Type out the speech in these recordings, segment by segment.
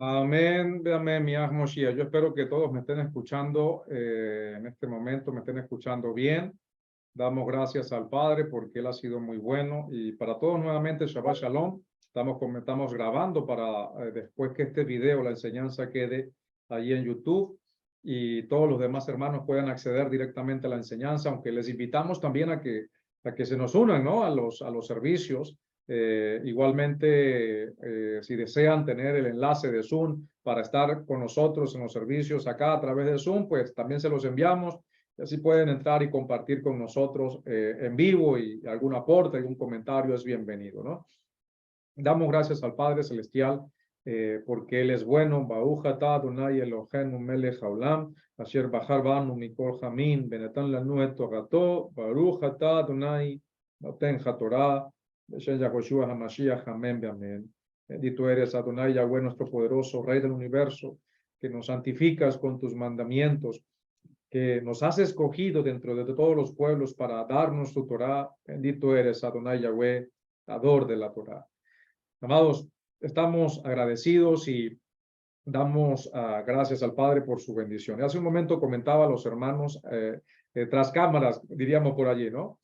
Amén, amén, mi Moshiach. Yo espero que todos me estén escuchando en este momento, me estén escuchando bien. Damos gracias al Padre porque Él ha sido muy bueno. Y para todos nuevamente, Shabbat Shalom. Estamos grabando para después que este video, la enseñanza quede allí en YouTube y todos los demás hermanos puedan acceder directamente a la enseñanza, aunque les invitamos también a que se nos unan, ¿no? a los servicios. Igualmente, si desean tener el enlace de Zoom para estar con nosotros en los servicios acá a través de Zoom, pues también se los enviamos. Así pueden entrar y compartir con nosotros en vivo y algún aporte, algún comentario es bienvenido, ¿no? Damos gracias al Padre Celestial porque Él es bueno. Baruch atah Adonai Eloheinu melech haolam, asher bachar banu mikol hamin, benatan lanu et torato, Baruch atah Adonai noten hatorah, beshem Yahoshua HaMashiach, amén, amén. Bendito eres, Adonai Yahweh, nuestro poderoso Rey del universo, que nos santificas con tus mandamientos, que nos has escogido dentro de todos los pueblos para darnos tu Torah. Bendito eres, Adonai Yahweh, dador de la Torah. Amados, estamos agradecidos y damos gracias al Padre por su bendición. Hace un momento comentaba a los hermanos tras cámaras, diríamos por allí, ¿no?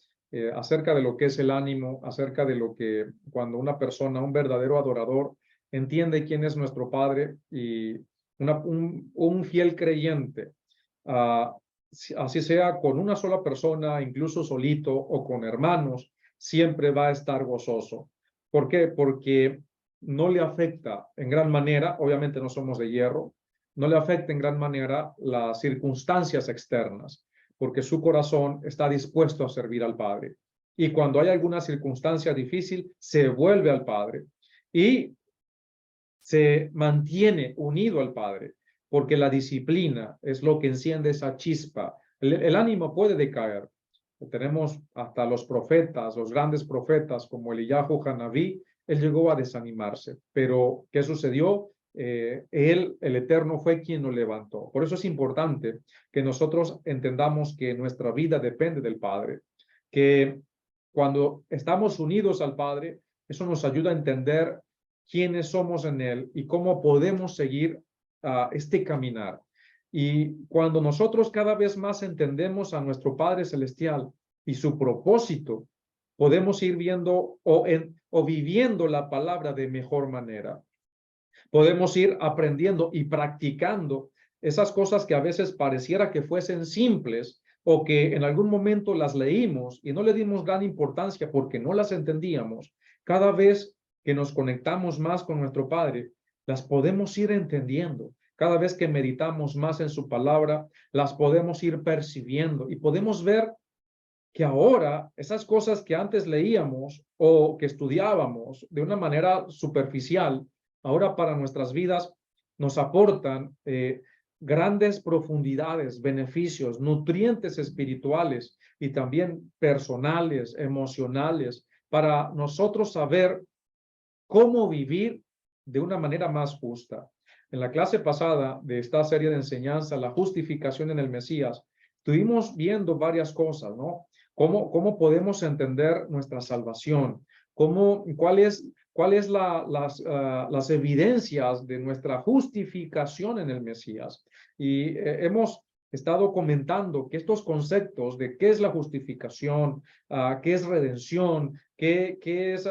Acerca de lo que es el ánimo, acerca de lo que cuando una persona, un verdadero adorador, entiende quién es nuestro Padre y un fiel creyente, así sea con una sola persona, incluso solito o con hermanos, siempre va a estar gozoso. ¿Por qué? Porque no le afecta en gran manera, obviamente no somos de hierro, no le afecta en gran manera las circunstancias externas, porque su corazón está dispuesto a servir al Padre. Y cuando hay alguna circunstancia difícil, se vuelve al Padre y se mantiene unido al Padre, porque la disciplina es lo que enciende esa chispa. El ánimo puede decaer. Tenemos hasta los profetas, los grandes profetas como Eliyahu Hanabí, él llegó a desanimarse, pero ¿qué sucedió? El Eterno fue quien lo levantó. Por eso es importante que nosotros entendamos que nuestra vida depende del Padre, que cuando estamos unidos al Padre, eso nos ayuda a entender quiénes somos en Él y cómo podemos seguir este caminar. Y cuando nosotros cada vez más entendemos a nuestro Padre Celestial y su propósito, podemos ir viendo o viviendo la palabra de mejor manera. Podemos ir aprendiendo y practicando esas cosas que a veces pareciera que fuesen simples o que en algún momento las leímos y no le dimos gran importancia porque no las entendíamos. Cada vez que nos conectamos más con nuestro Padre, las podemos ir entendiendo. Cada vez que meditamos más en su palabra, las podemos ir percibiendo y podemos ver que ahora esas cosas que antes leíamos o que estudiábamos de una manera superficial, ahora para nuestras vidas nos aportan grandes profundidades, beneficios, nutrientes espirituales y también personales, emocionales, para nosotros saber cómo vivir de una manera más justa. En la clase pasada de esta serie de enseñanza, la justificación en el Mesías, estuvimos viendo varias cosas, ¿no? ¿Cómo podemos entender nuestra salvación? ¿Cuáles las evidencias de nuestra justificación en el Mesías? Y hemos estado comentando que estos conceptos de qué es la justificación, qué es redención, qué es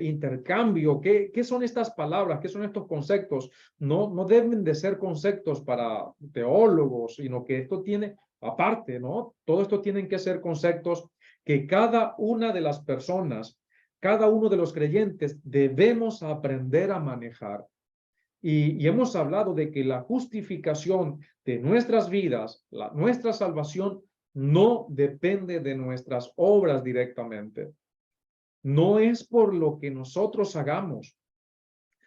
intercambio, qué son estas palabras, qué son estos conceptos, no deben de ser conceptos para teólogos, sino que esto tiene, aparte, ¿no? Todo esto tienen que ser conceptos que cada una de las personas, cada uno de los creyentes debemos aprender a manejar. Y hemos hablado de que la justificación de nuestras vidas, nuestra salvación, no depende de nuestras obras directamente. No es por lo que nosotros hagamos,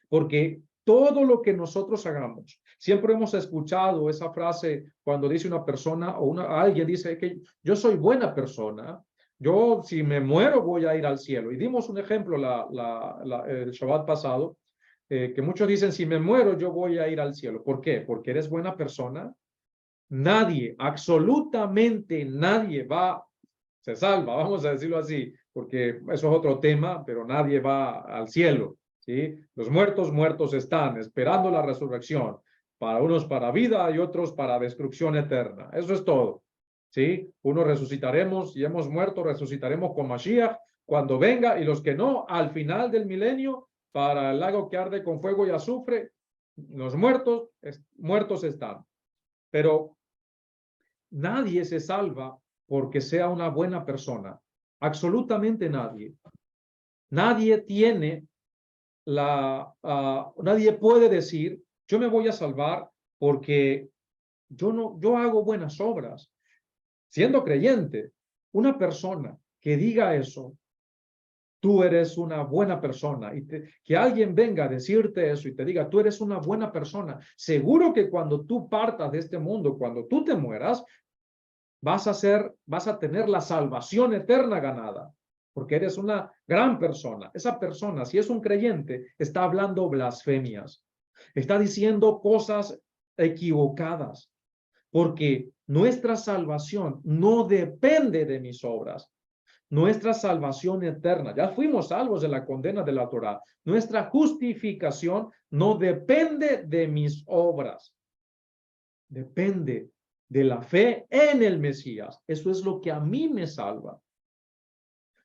porque todo lo que nosotros hagamos, siempre hemos escuchado esa frase cuando dice una persona o alguien dice que yo soy buena persona, yo si me muero voy a ir al cielo. Y dimos un ejemplo el Shabbat pasado, que muchos dicen si me muero yo voy a ir al cielo. ¿Por qué? Porque eres buena persona. Nadie, absolutamente nadie se salva, vamos a decirlo así, porque eso es otro tema, pero nadie va al cielo. ¿sí? Los muertos, muertos están, esperando la resurrección. Para unos para vida y otros para destrucción eterna. Eso es todo, ¿sí? Unos resucitaremos y hemos muerto, resucitaremos con Mashiach cuando venga, y los que no, al final del milenio, para el lago que arde con fuego y azufre, los muertos, muertos están. Pero nadie se salva porque sea una buena persona. Absolutamente nadie. Nadie tiene nadie puede decir, yo me voy a salvar porque yo hago buenas obras. Siendo creyente, una persona que diga eso, tú eres una buena persona, y que alguien venga a decirte eso y te diga, tú eres una buena persona, seguro que cuando tú partas de este mundo, cuando tú te mueras, vas a tener la salvación eterna ganada, porque eres una gran persona. Esa persona, si es un creyente, está hablando blasfemias, está diciendo cosas equivocadas, porque nuestra salvación no depende de mis obras. Nuestra salvación eterna, ya fuimos salvos de la condena de la Torá. Nuestra justificación no depende de mis obras, depende de la fe en el Mesías. Eso es lo que a mí me salva.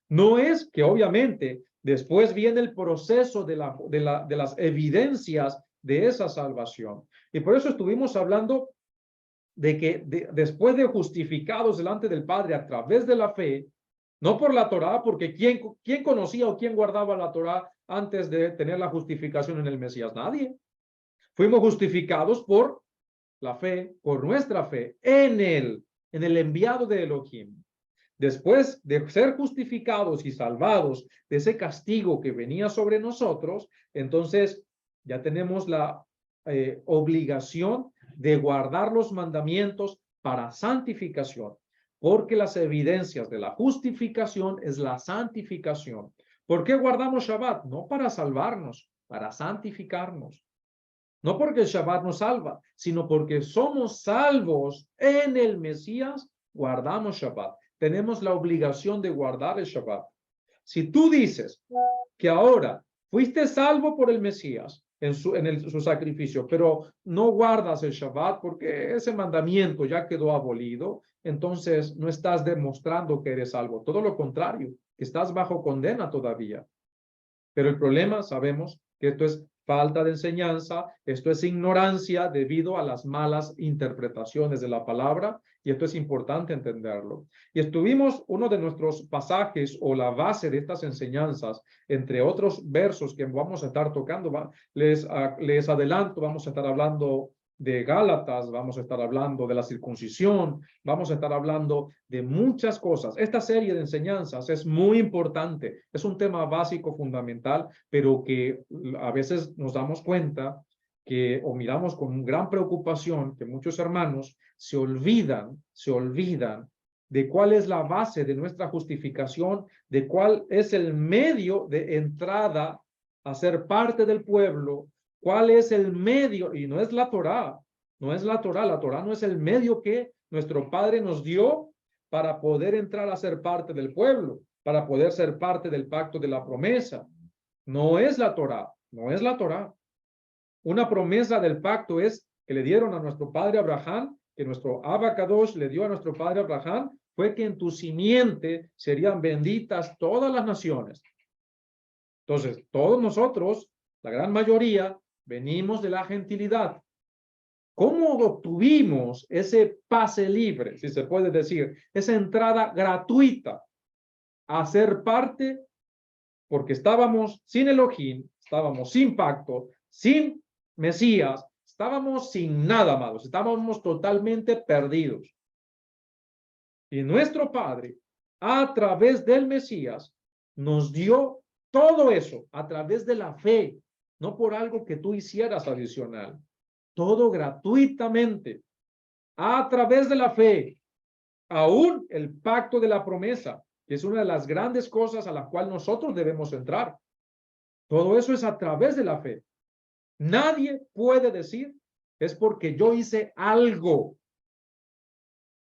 No es que obviamente después viene el proceso de las evidencias de esa salvación. Y por eso estuvimos hablando de que después de justificados delante del Padre a través de la fe, no por la Torá, porque ¿quién conocía o quién guardaba la Torá antes de tener la justificación en el Mesías? Nadie. Fuimos justificados por la fe, por nuestra fe en el enviado de Elohim. Después de ser justificados y salvados de ese castigo que venía sobre nosotros, entonces ya tenemos la obligación de guardar los mandamientos para santificación, porque las evidencias de la justificación es la santificación. ¿Por qué guardamos Shabbat? No para salvarnos, para santificarnos. No porque el Shabbat nos salva, sino porque somos salvos en el Mesías, guardamos Shabbat. Tenemos la obligación de guardar el Shabbat. Si tú dices que ahora fuiste salvo por el Mesías en su sacrificio, pero no guardas el Shabbat porque ese mandamiento ya quedó abolido, entonces no estás demostrando que eres salvo. Todo lo contrario, que estás bajo condena todavía. Pero el problema, sabemos que esto es falta de enseñanza, esto es ignorancia debido a las malas interpretaciones de la palabra, y esto es importante entenderlo. Y estuvimos, uno de nuestros pasajes o la base de estas enseñanzas, entre otros versos que vamos a estar tocando, les adelanto, vamos a estar hablando de Gálatas, vamos a estar hablando de la circuncisión, vamos a estar hablando de muchas cosas. Esta serie de enseñanzas es muy importante, es un tema básico, fundamental, pero que a veces nos damos cuenta que, o miramos con gran preocupación, que muchos hermanos se olvidan de cuál es la base de nuestra justificación, de cuál es el medio de entrada a ser parte del pueblo, cuál es el medio, y no es la Torá, no es la Torá no es el medio que nuestro Padre nos dio para poder entrar a ser parte del pueblo, para poder ser parte del pacto de la promesa. No es la Torá, no es la Torá. Una promesa del pacto es que le dieron a nuestro padre Abraham, que nuestro Abba Kadosh le dio a nuestro padre Abraham, fue que en tu simiente serían benditas todas las naciones. Entonces, todos nosotros, la gran mayoría, venimos de la gentilidad. ¿Cómo obtuvimos ese pase libre, si se puede decir, esa entrada gratuita a ser parte? Porque estábamos sin Elohim, estábamos sin pacto, sin Mesías, estábamos sin nada, amados, estábamos totalmente perdidos. Y nuestro Padre, a través del Mesías, nos dio todo eso a través de la fe, no por algo que tú hicieras adicional, todo gratuitamente, a través de la fe, aún el pacto de la promesa, que es una de las grandes cosas a la cual nosotros debemos entrar. Todo eso es a través de la fe. Nadie puede decir, es porque yo hice algo.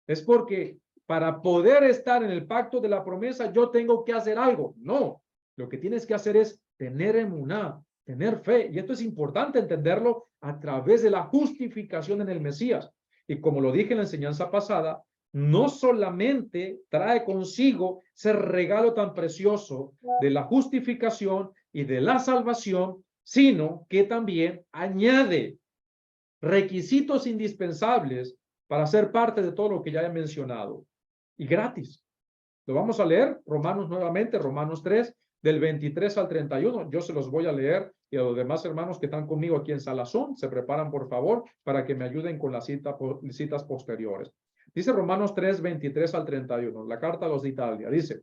Es porque para poder estar en el pacto de la promesa, yo tengo que hacer algo. No, lo que tienes que hacer es tener emuná, tener fe. Y esto es importante entenderlo a través de la justificación en el Mesías. Y como lo dije en la enseñanza pasada, no solamente trae consigo ese regalo tan precioso de la justificación y de la salvación, sino que también añade requisitos indispensables para ser parte de todo lo que ya he mencionado. Y gratis. Lo vamos a leer, Romanos nuevamente, Romanos 3, del 23 al 31. Yo se los voy a leer y a los demás hermanos que están conmigo aquí en Salazón, se preparan por favor para que me ayuden con las citas posteriores. Dice Romanos 3, 23 al 31, la carta a los de Italia. Dice,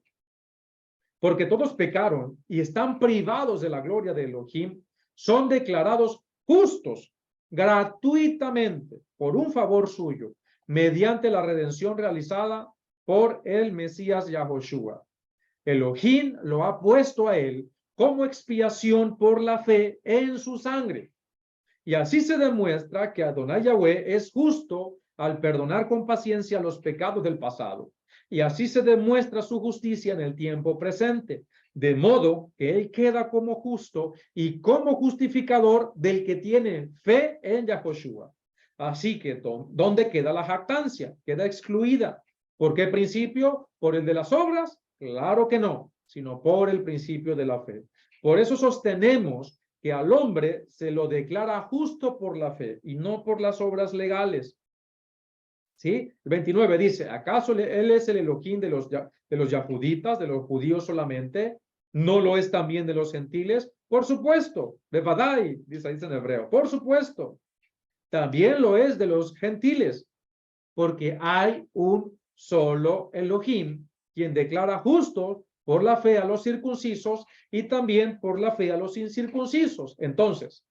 porque todos pecaron y están privados de la gloria de Elohim, son declarados justos gratuitamente por un favor suyo, mediante la redención realizada por el Mesías Yahoshua. Elohim lo ha puesto a él como expiación por la fe en su sangre. Y así se demuestra que Adonai Yahweh es justo al perdonar con paciencia los pecados del pasado. Y así se demuestra su justicia en el tiempo presente, de modo que él queda como justo y como justificador del que tiene fe en Yahoshua. Así que, ¿dónde queda la jactancia? Queda excluida. ¿Por qué principio? ¿Por el de las obras? Claro que no, sino por el principio de la fe. Por eso sostenemos que al hombre se lo declara justo por la fe y no por las obras legales. ¿Sí? El 29 dice, ¿acaso él es el Elohim de los yahuditas, de los judíos solamente? ¿No lo es también de los gentiles? Por supuesto, bevadai, dice en hebreo, por supuesto. También lo es de los gentiles, porque hay un solo Elohim, quien declara justo por la fe a los circuncisos y también por la fe a los incircuncisos. Entonces,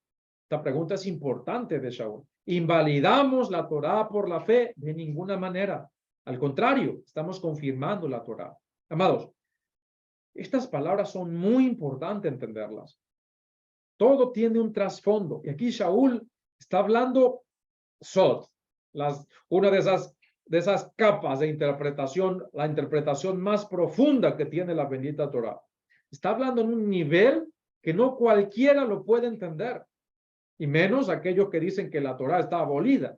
esta pregunta es importante de Shaul. ¿Invalidamos la Torá por la fe? De ninguna manera. Al contrario, estamos confirmando la Torá. Amados, estas palabras son muy importantes entenderlas. Todo tiene un trasfondo. Y aquí Shaul está hablando Sod, una de esas capas de interpretación, la interpretación más profunda que tiene la bendita Torá. Está hablando en un nivel que no cualquiera lo puede entender, y menos aquellos que dicen que la Torá está abolida.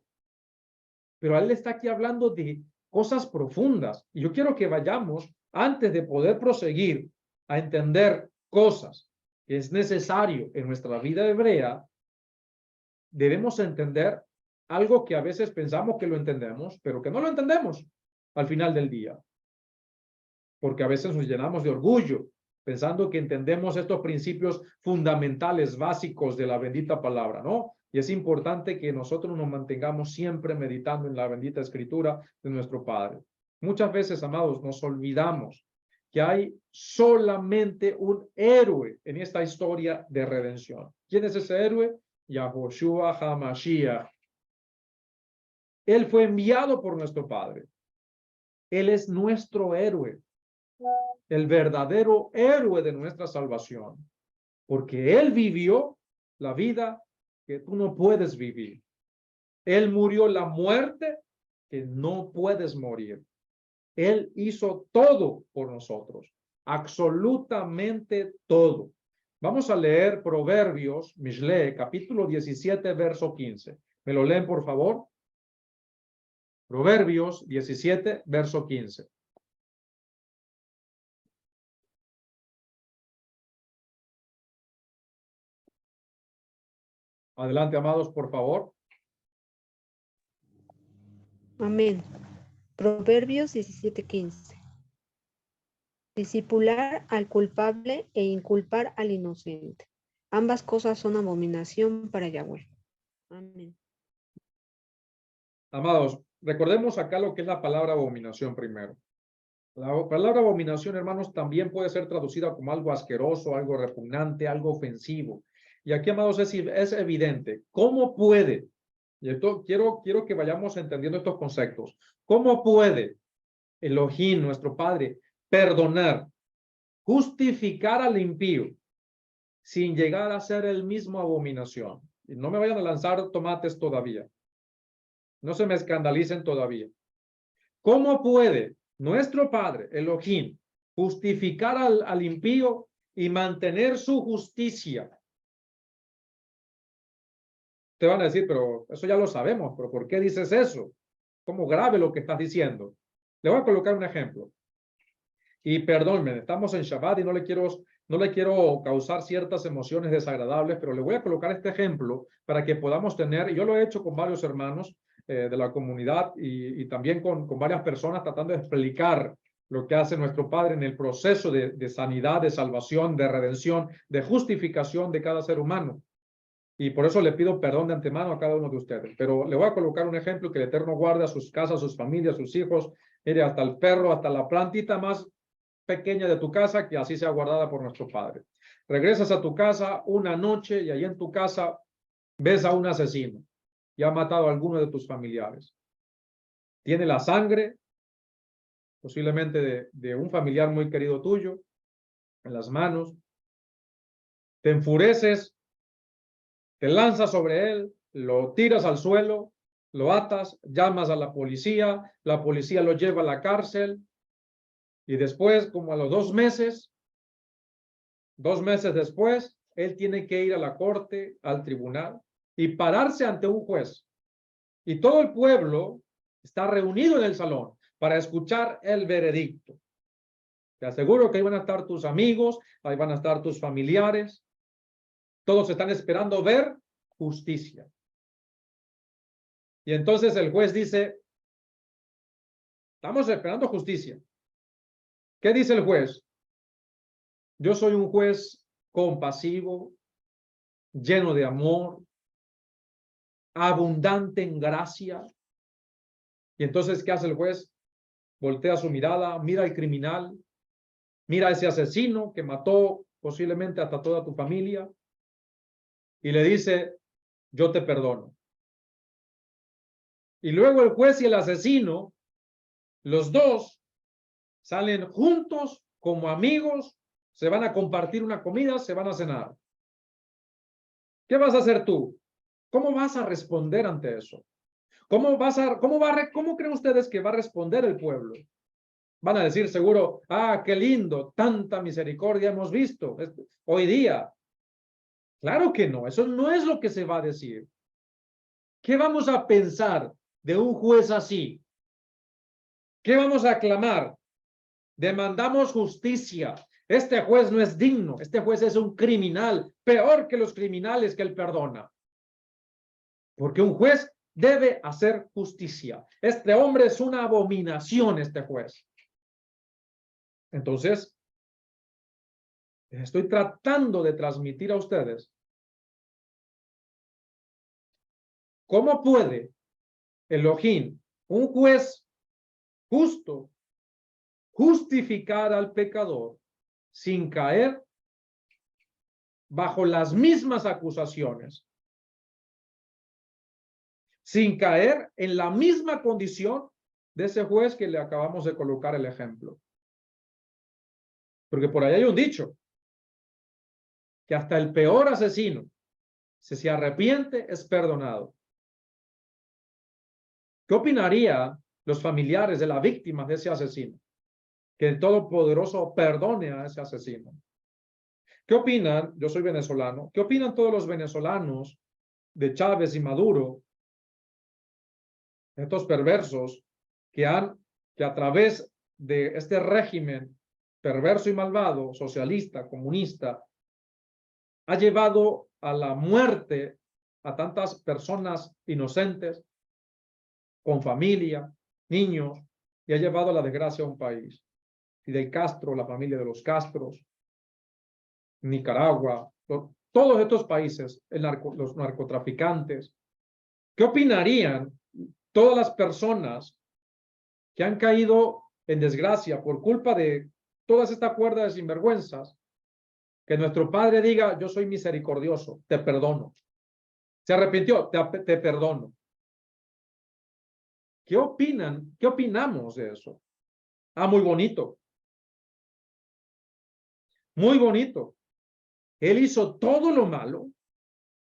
Pero él está aquí hablando de cosas profundas, y yo quiero que vayamos, antes de poder proseguir a entender cosas que es necesario en nuestra vida hebrea, debemos entender algo que a veces pensamos que lo entendemos, pero que no lo entendemos al final del día. Porque a veces nos llenamos de orgullo, pensando que entendemos estos principios fundamentales, básicos de la bendita palabra, ¿no? Y es importante que nosotros nos mantengamos siempre meditando en la bendita escritura de nuestro Padre. Muchas veces, amados, nos olvidamos que hay solamente un héroe en esta historia de redención. ¿Quién es ese héroe? Yahoshua HaMashiach. Él fue enviado por nuestro Padre. Él es nuestro héroe, el verdadero héroe de nuestra salvación, porque Él vivió la vida que tú no puedes vivir. Él murió la muerte que no puedes morir. Él hizo todo por nosotros, absolutamente todo. Vamos a leer Proverbios, Mishle, capítulo 17, verso 15. ¿Me lo leen, por favor? Proverbios 17, verso 15. Adelante, amados, por favor. Amén. Proverbios 17:15. Discipular al culpable e inculpar al inocente. Ambas cosas son abominación para Yahweh. Amén. Amados, recordemos acá lo que es la palabra abominación primero. La palabra abominación, hermanos, también puede ser traducida como algo asqueroso, algo repugnante, algo ofensivo. Y aquí, amados, es evidente. ¿Cómo puede? Y esto quiero que vayamos entendiendo estos conceptos. ¿Cómo puede Elohim, nuestro Padre, perdonar, justificar al impío sin llegar a ser el mismo abominación? Y no me vayan a lanzar tomates todavía. No se me escandalicen todavía. ¿Cómo puede nuestro Padre, Elohim, justificar al impío y mantener su justicia Ustedes van a decir, pero eso ya lo sabemos, pero ¿por qué dices eso? ¿Cómo grave lo que estás diciendo? Le voy a colocar un ejemplo. Y perdónme, estamos en Shabbat y no le quiero causar ciertas emociones desagradables, pero le voy a colocar este ejemplo para que podamos tener, y yo lo he hecho con varios hermanos de la comunidad y también con varias personas tratando de explicar lo que hace nuestro Padre en el proceso de sanidad, de salvación, de redención, de justificación de cada ser humano. Y por eso le pido perdón de antemano a cada uno de ustedes. Pero le voy a colocar un ejemplo que el Eterno guarde a sus casas, a sus familias, a sus hijos, mire, hasta el perro, hasta la plantita más pequeña de tu casa, que así sea guardada por nuestro Padre. Regresas a tu casa una noche y ahí en tu casa ves a un asesino y ha matado a alguno de tus familiares. Tiene la sangre, posiblemente de un familiar muy querido tuyo, en las manos. Te enfureces, te lanzas sobre él, lo tiras al suelo, lo atas, llamas a la policía lo lleva a la cárcel y después, como a los 2 meses después, él tiene que ir a la corte, al tribunal y pararse ante un juez. Y todo el pueblo está reunido en el salón para escuchar el veredicto. Te aseguro que ahí van a estar tus amigos, ahí van a estar tus familiares. Todos están esperando ver justicia. Y entonces el juez dice, estamos esperando justicia. ¿Qué dice el juez? Yo soy un juez compasivo, lleno de amor, abundante en gracia. Y entonces, ¿qué hace el juez? Voltea su mirada, mira al criminal, mira a ese asesino que mató posiblemente hasta toda tu familia y le dice, yo te perdono. Y luego el juez y el asesino, los dos, salen juntos como amigos, se van a compartir una comida, se van a cenar. ¿Qué vas a hacer tú? ¿Cómo vas a responder ante eso? ¿Cómo creen ustedes que va a responder el pueblo? Van a decir seguro, qué lindo, tanta misericordia hemos visto hoy día. Claro que no, eso no es lo que se va a decir. ¿Qué vamos a pensar de un juez así? ¿Qué vamos a clamar? Demandamos justicia. Este juez no es digno, este juez es un criminal, peor que los criminales que él perdona. Porque un juez debe hacer justicia. Este hombre es una abominación, este juez. Entonces, estoy tratando de transmitir a ustedes cómo puede Elohim, un juez justo, justificar al pecador sin caer bajo las mismas acusaciones, sin caer en la misma condición de ese juez que le acabamos de colocar el ejemplo. Porque por ahí hay un dicho, que hasta el peor asesino, si se arrepiente, es perdonado. ¿Qué opinarían los familiares de la víctima de ese asesino? Que el Todopoderoso perdone a ese asesino. ¿Qué opinan? Yo soy venezolano. ¿Qué opinan todos los venezolanos de Chávez y Maduro? Estos perversos que a través de este régimen perverso y malvado, socialista, comunista, ha llevado a la muerte a tantas personas inocentes, con familia, niños, y ha llevado a la desgracia a un país. Fidel Castro, la familia de los Castros, Nicaragua, todos estos países, los narcotraficantes. ¿Qué opinarían todas las personas que han caído en desgracia por culpa de toda esta cuerda de sinvergüenzas? Que nuestro Padre diga, yo soy misericordioso, te perdono. Se arrepintió, te perdono. ¿Qué opinan? ¿Qué opinamos de eso? Muy bonito. Muy bonito. Él hizo todo lo malo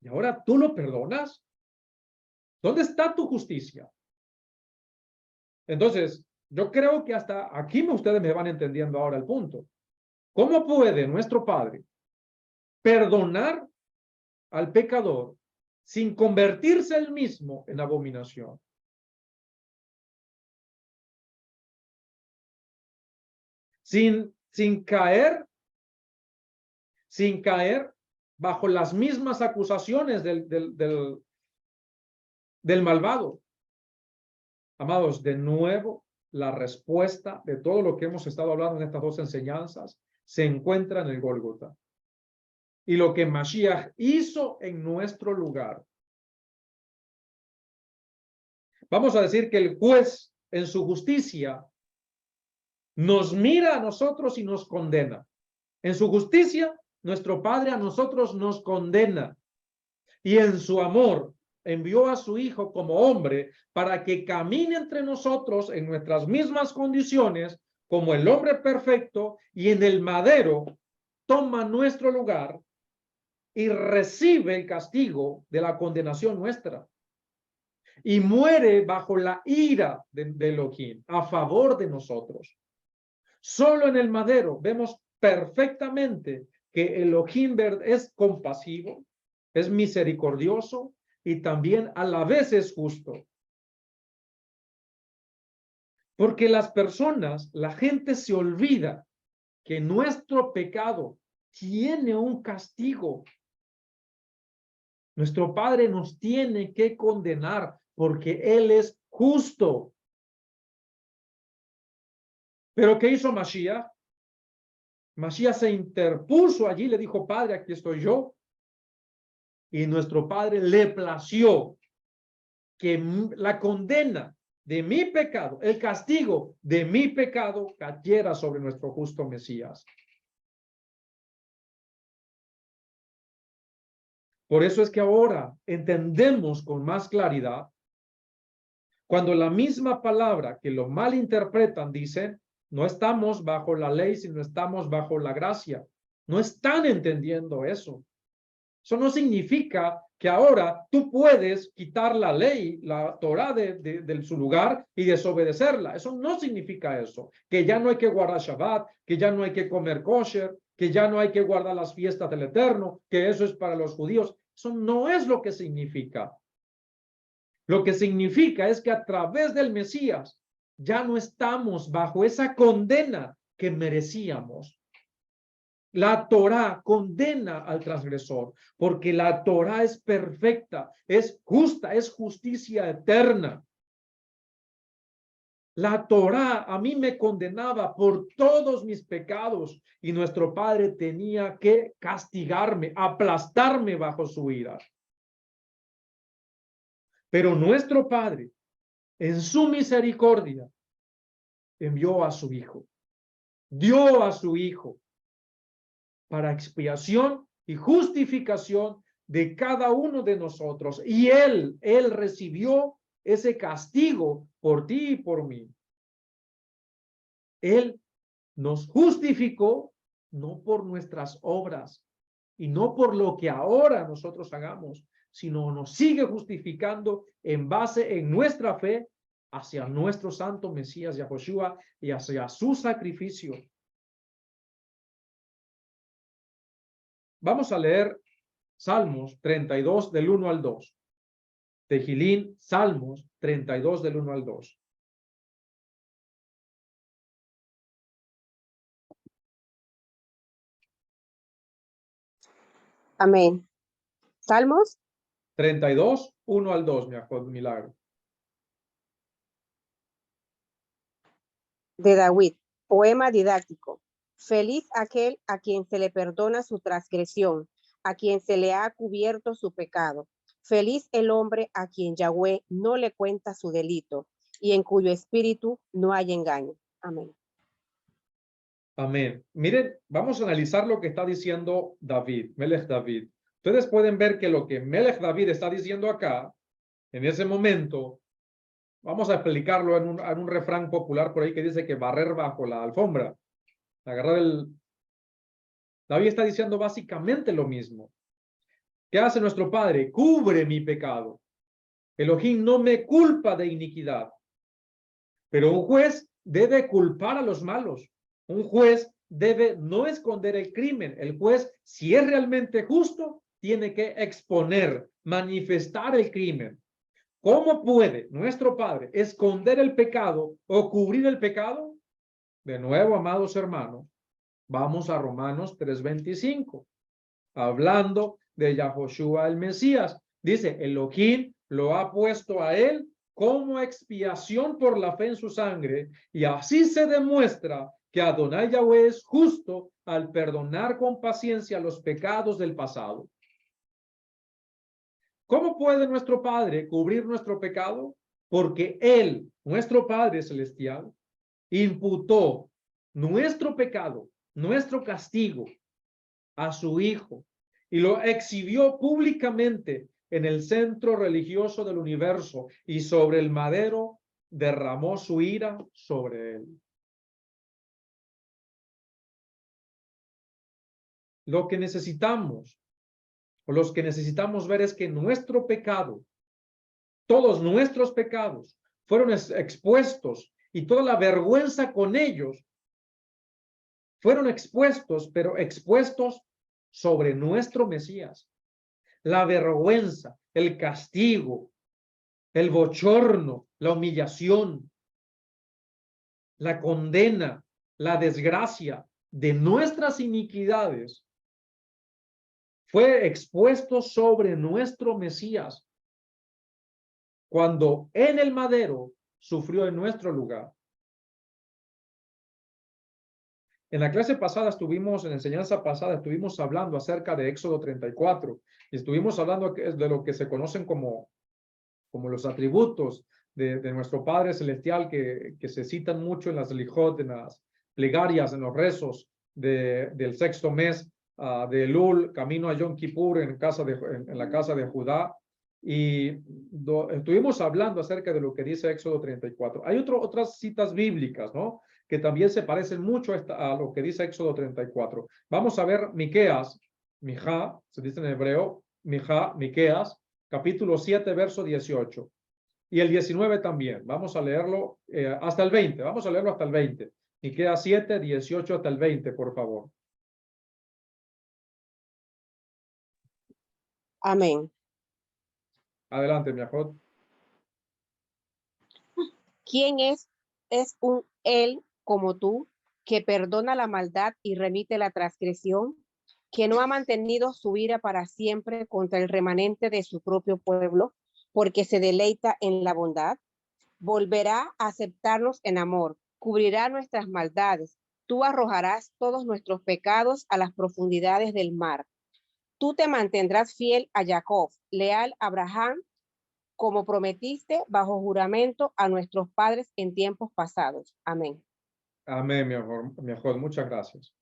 y ahora tú lo perdonas. ¿Dónde está tu justicia? Entonces, yo creo que hasta aquí ustedes me van entendiendo ahora el punto. ¿Cómo puede nuestro Padre perdonar al pecador sin convertirse él mismo en abominación. Sin caer bajo las mismas acusaciones del malvado. Amados, de nuevo, la respuesta de todo lo que hemos estado hablando en estas dos enseñanzas se encuentra en el Gólgota. Y lo que Mashiach hizo en nuestro lugar. Vamos a decir que el juez en su justicia nos mira a nosotros y nos condena. En su justicia, nuestro Padre a nosotros nos condena. Y en su amor envió a su Hijo como hombre para que camine entre nosotros en nuestras mismas condiciones como el hombre perfecto, y en el madero toma nuestro lugar y recibe el castigo de la condenación nuestra. Y muere bajo la ira de Elohim a favor de nosotros. Solo en el madero vemos perfectamente que Elohim es compasivo, es misericordioso y también a la vez es justo. Porque las personas, la gente se olvida que nuestro pecado tiene un castigo. Nuestro Padre nos tiene que condenar porque Él es justo. ¿Pero qué hizo Mashiach? Mashiach se interpuso allí, le dijo, Padre, aquí estoy yo. Y nuestro Padre le plació que la condena de mi pecado, el castigo de mi pecado, cayera sobre nuestro justo Mesías. Por eso es que ahora entendemos con más claridad cuando la misma palabra que lo malinterpretan dicen, no estamos bajo la ley, sino estamos bajo la gracia. No están entendiendo eso. Eso no significa que ahora tú puedes quitar la ley, la Torah de su lugar y desobedecerla. Eso no significa eso. Que ya no hay que guardar Shabbat, que ya no hay que comer kosher, que ya no hay que guardar las fiestas del Eterno, que eso es para los judíos. Eso no es lo que significa. Lo que significa es que a través del Mesías ya no estamos bajo esa condena que merecíamos. La Torá condena al transgresor porque la Torá es perfecta, es justa, es justicia eterna. La Torá a mí me condenaba por todos mis pecados y nuestro Padre tenía que castigarme, aplastarme bajo su ira. Pero nuestro Padre, en su misericordia, envió a su Hijo, dio a su Hijo para expiación y justificación de cada uno de nosotros. Y Él recibió ese castigo por ti y por mí. Él nos justificó no por nuestras obras y no por lo que ahora nosotros hagamos, sino nos sigue justificando en base en nuestra fe hacia nuestro santo Mesías Yahoshua y hacia su sacrificio. Vamos a leer Salmos 32 del 1 al 2. Tejilín, Salmos 32 del 1 al 2. Amén. Salmos 32, 1 al 2, mi hijo, milagro. de David, poema didáctico. Feliz aquel a quien se le perdona su transgresión, a quien se le ha cubierto su pecado. Feliz el hombre a quien Yahweh no le cuenta su delito y en cuyo espíritu no hay engaño. Amén. Amén. Miren, vamos a analizar lo que está diciendo David, Melech David. Ustedes pueden ver que lo que Melech David está diciendo acá, en ese momento, vamos a explicarlo en un refrán popular por ahí que dice que barrer bajo la alfombra. Agarrar el... David está diciendo básicamente lo mismo. ¿Qué hace nuestro Padre? Cubre mi pecado. Elohim no me culpa de iniquidad. Pero un juez debe culpar a los malos. Un juez debe no esconder el crimen. El juez, si es realmente justo, tiene que exponer, manifestar el crimen. ¿Cómo puede nuestro Padre esconder el pecado o cubrir el pecado? De nuevo, amados hermanos, vamos a Romanos 3:25, hablando de Yahoshua el Mesías. Dice, Elohim lo ha puesto a él como expiación por la fe en su sangre, y así se demuestra que Adonai Yahweh es justo al perdonar con paciencia los pecados del pasado. ¿Cómo puede nuestro Padre cubrir nuestro pecado? Porque Él, nuestro Padre Celestial, imputó nuestro pecado, nuestro castigo a su Hijo y lo exhibió públicamente en el centro religioso del universo, y sobre el madero derramó su ira sobre él. Lo que necesitamos, o los que necesitamos ver, es que nuestro pecado, todos nuestros pecados, fueron expuestos, y toda la vergüenza con ellos fueron expuestos, pero expuestos sobre nuestro Mesías. La vergüenza, el castigo, el bochorno, la humillación, la condena, la desgracia de nuestras iniquidades fue expuesto sobre nuestro Mesías cuando en el madero sufrió en nuestro lugar. En la clase pasada en la enseñanza pasada, estuvimos hablando acerca de Éxodo 34, y estuvimos hablando de lo que se conocen como los atributos de nuestro Padre Celestial, que se citan mucho en las lijot, en las plegarias, en los rezos del sexto mes de Elul, camino a Yom Kippur en la casa de Judá. Y estuvimos hablando acerca de lo que dice Éxodo 34. Hay otras citas bíblicas, ¿no?, que también se parecen mucho a lo que dice Éxodo 34. Vamos a ver Miqueas, Mijá, se dice en hebreo, Miqueas, capítulo 7, verso 18. Y el 19 también. Vamos a leerlo hasta el 20. Vamos a leerlo hasta el 20. Miqueas 7, 18 hasta el 20, por favor. Amén. Adelante, mi ajot. ¿Quién es un él como tú, que perdona la maldad y remite la transgresión, que no ha mantenido su ira para siempre contra el remanente de su propio pueblo, porque se deleita en la bondad? Volverá a aceptarnos en amor, cubrirá nuestras maldades. Tú arrojarás todos nuestros pecados a las profundidades del mar. Tú te mantendrás fiel a Jacob, leal a Abraham, como prometiste bajo juramento a nuestros padres en tiempos pasados. Amén. Amén, mi ajot. Muchas gracias.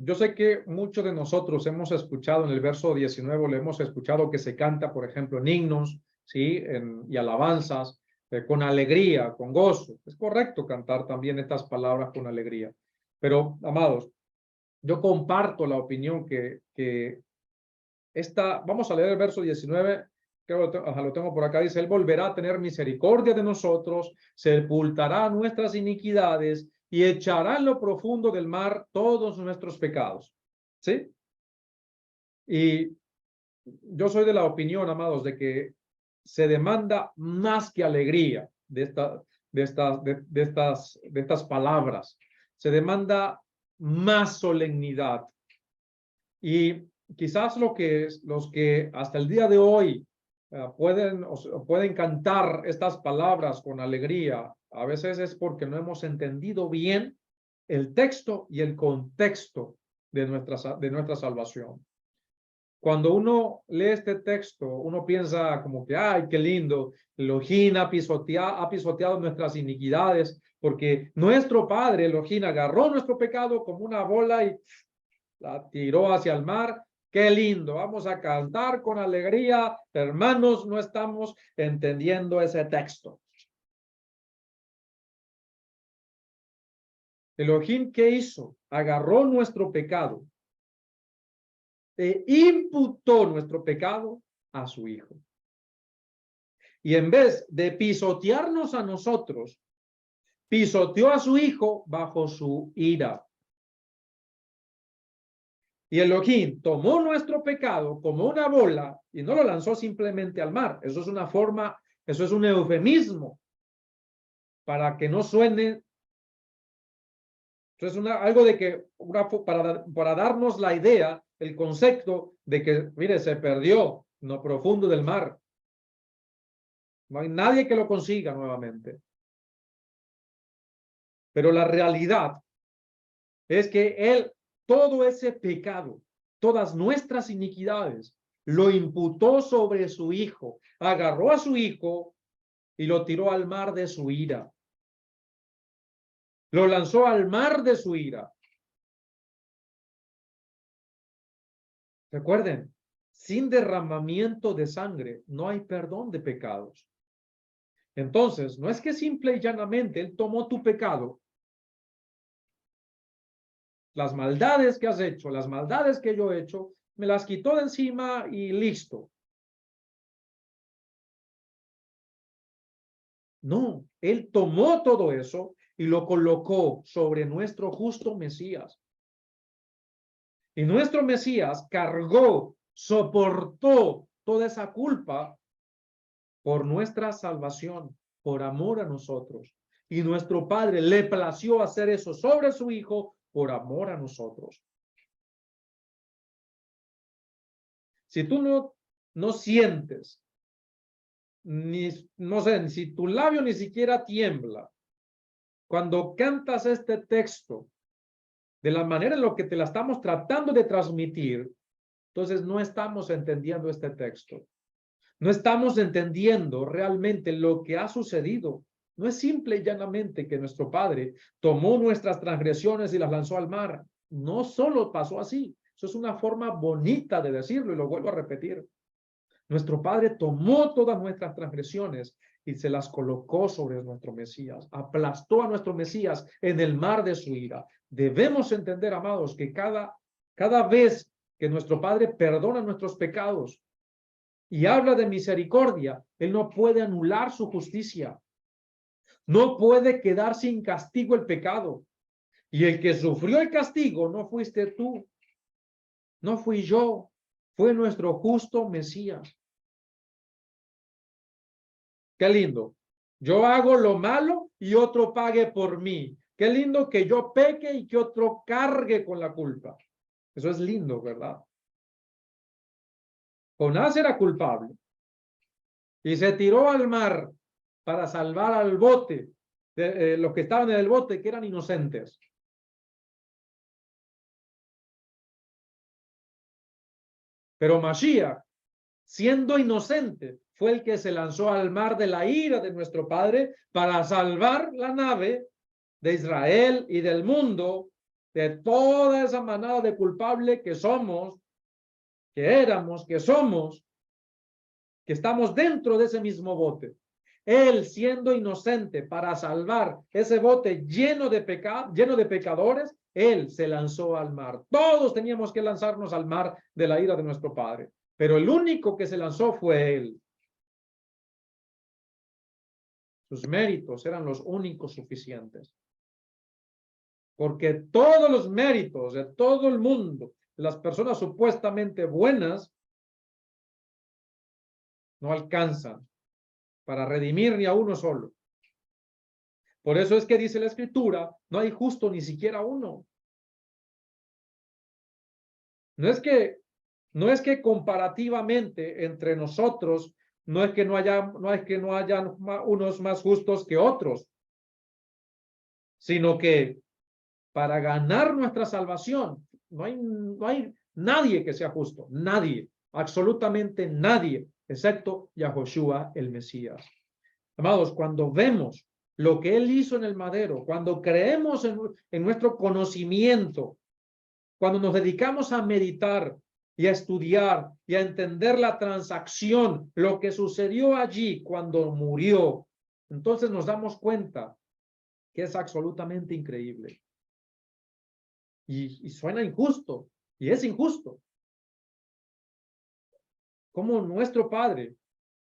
Yo sé que muchos de nosotros hemos escuchado en el verso 19, le hemos escuchado que se canta, por ejemplo, en himnos, ¿sí?, y alabanzas, con alegría, con gozo. Es correcto cantar también estas palabras con alegría. Pero, amados, yo comparto la opinión que vamos a leer el verso 19, creo que lo tengo por acá, dice, Él volverá a tener misericordia de nosotros, sepultará nuestras iniquidades y echará en lo profundo del mar todos nuestros pecados. ¿Sí? Y yo soy de la opinión, amados, de que se demanda más que alegría de estas palabras. Se demanda más solemnidad. Y quizás los que hasta el día de hoy pueden cantar estas palabras con alegría, a veces es porque no hemos entendido bien el texto y el contexto de nuestra salvación. Cuando uno lee este texto, uno piensa como que, ay, qué lindo, Elohim ha pisoteado nuestras iniquidades, porque nuestro Padre Elohim agarró nuestro pecado como una bola y la tiró hacia el mar. Qué lindo, vamos a cantar con alegría. Hermanos, no estamos entendiendo ese texto. Elohim, ¿qué hizo? Agarró nuestro pecado e imputó nuestro pecado a su Hijo. Y en vez de pisotearnos a nosotros, pisoteó a su Hijo bajo su ira. Y Elohim tomó nuestro pecado como una bola y no lo lanzó simplemente al mar. Eso es una forma, eso es un eufemismo para que no suene. Eso es algo de que, para darnos la idea, el concepto de que, mire, se perdió en lo profundo del mar. No hay nadie que lo consiga nuevamente. Pero la realidad es que él, todo ese pecado, todas nuestras iniquidades, lo imputó sobre su hijo, agarró a su hijo y lo tiró al mar de su ira. Lo lanzó al mar de su ira. Recuerden, sin derramamiento de sangre no hay perdón de pecados. Entonces, no es que simple y llanamente él tomó tu pecado, las maldades que has hecho, las maldades que yo he hecho, me las quitó de encima y listo. No, él tomó todo eso y lo colocó sobre nuestro justo Mesías. Y nuestro Mesías cargó, soportó toda esa culpa por nuestra salvación, por amor a nosotros. Y nuestro Padre le plació hacer eso sobre su Hijo por amor a nosotros. Si tú no sientes, no sé, si tu labio ni siquiera tiembla, cuando cantas este texto, de la manera en lo que te la estamos tratando de transmitir, entonces no estamos entendiendo este texto. No estamos entendiendo realmente lo que ha sucedido. No es simple y llanamente que nuestro Padre tomó nuestras transgresiones y las lanzó al mar. No solo pasó así. Eso es una forma bonita de decirlo y lo vuelvo a repetir. Nuestro Padre tomó todas nuestras transgresiones y se las colocó sobre nuestro Mesías. Aplastó a nuestro Mesías en el mar de su ira. Debemos entender, amados, que cada vez que nuestro Padre perdona nuestros pecados y habla de misericordia, Él no puede anular su justicia. No puede quedar sin castigo el pecado. Y el que sufrió el castigo no fuiste tú, no fui yo, fue nuestro justo Mesías. Qué lindo. Yo hago lo malo y otro pague por mí. Qué lindo que yo peque y que otro cargue con la culpa. Eso es lindo, ¿verdad? Jonás era culpable y se tiró al mar para salvar al bote, los que estaban en el bote, que eran inocentes. Pero Mashiach, siendo inocente, fue el que se lanzó al mar de la ira de nuestro Padre para salvar la nave de Israel y del mundo de toda esa manada de culpables que somos, que éramos, que somos, que estamos dentro de ese mismo bote. Él, siendo inocente, para salvar ese bote lleno de pecadores, él se lanzó al mar. Todos teníamos que lanzarnos al mar de la ira de nuestro Padre, pero el único que se lanzó fue él. Sus méritos eran los únicos suficientes. Porque todos los méritos de todo el mundo, las personas supuestamente buenas, no alcanzan para redimir ni a uno solo. Por eso es que dice la Escritura, no hay justo ni siquiera uno. No es que comparativamente entre nosotros, no es que no hayan unos más justos que otros, sino que para ganar nuestra salvación, no hay nadie que sea justo, nadie, absolutamente nadie, excepto Yahoshua el Mesías. Amados, cuando vemos lo que él hizo en el madero, cuando creemos en nuestro conocimiento, cuando nos dedicamos a meditar y a estudiar y a entender la transacción, lo que sucedió allí cuando murió, entonces nos damos cuenta que es absolutamente increíble. Y suena injusto, y es injusto. Cómo nuestro Padre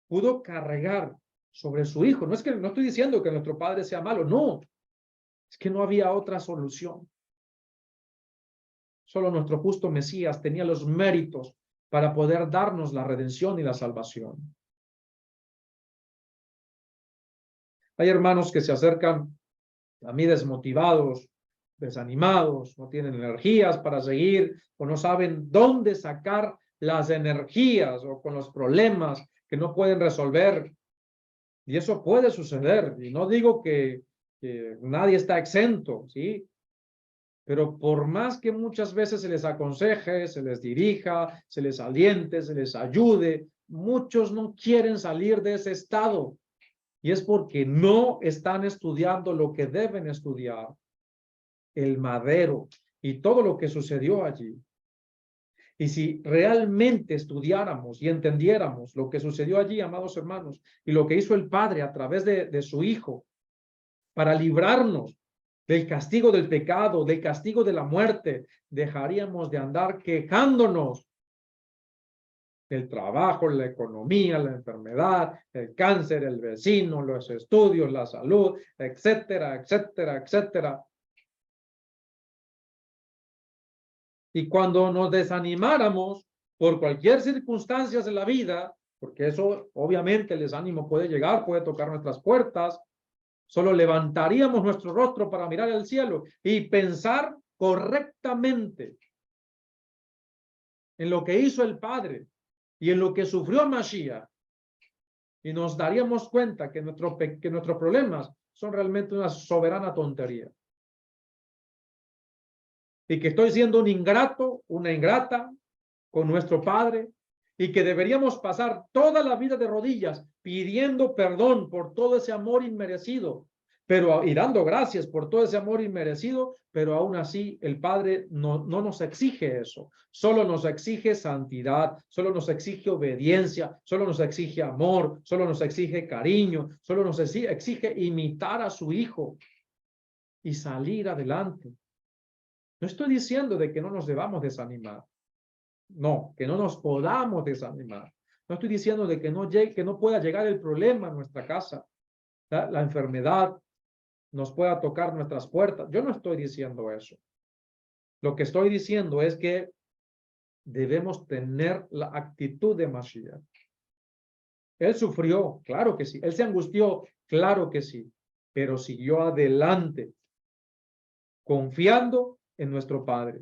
pudo cargar sobre su Hijo. No estoy diciendo que nuestro Padre sea malo, no. Es que no había otra solución. Solo nuestro justo Mesías tenía los méritos para poder darnos la redención y la salvación. Hay hermanos que se acercan a mí desmotivados, desanimados, no tienen energías para seguir o no saben dónde sacar las energías o con los problemas que no pueden resolver. Y eso puede suceder. Y no digo que nadie está exento, ¿sí? Pero por más que muchas veces se les aconseje, se les dirija, se les aliente, se les ayude, muchos no quieren salir de ese estado. Y es porque no están estudiando lo que deben estudiar. El madero y todo lo que sucedió allí. Y si realmente estudiáramos y entendiéramos lo que sucedió allí, amados hermanos, y lo que hizo el Padre a través de su Hijo, para librarnos del castigo del pecado, del castigo de la muerte, dejaríamos de andar quejándonos del trabajo, la economía, la enfermedad, el cáncer, el vecino, los estudios, la salud, etcétera, etcétera, etcétera. Y cuando nos desanimáramos por cualquier circunstancia de la vida, porque eso obviamente el desánimo puede llegar, puede tocar nuestras puertas, solo levantaríamos nuestro rostro para mirar al cielo y pensar correctamente en lo que hizo el Padre y en lo que sufrió Mashiach. Y nos daríamos cuenta que nuestros problemas son realmente una soberana tontería. Y que estoy siendo un ingrato, una ingrata con nuestro Padre, y que deberíamos pasar toda la vida de rodillas pidiendo perdón por todo ese amor inmerecido, y dando gracias por todo ese amor inmerecido, pero aún así el Padre no nos exige eso, solo nos exige santidad, solo nos exige obediencia, solo nos exige amor, solo nos exige cariño, solo nos exige imitar a su Hijo y salir adelante. No estoy diciendo de que no nos debamos desanimar. No, que no nos podamos desanimar. No estoy diciendo de que no pueda llegar el problema a nuestra casa. La enfermedad nos pueda tocar nuestras puertas. Yo no estoy diciendo eso. Lo que estoy diciendo es que debemos tener la actitud de Mashiach. Él sufrió, claro que sí. Él se angustió, claro que sí. Pero siguió adelante, confiando en nuestro Padre.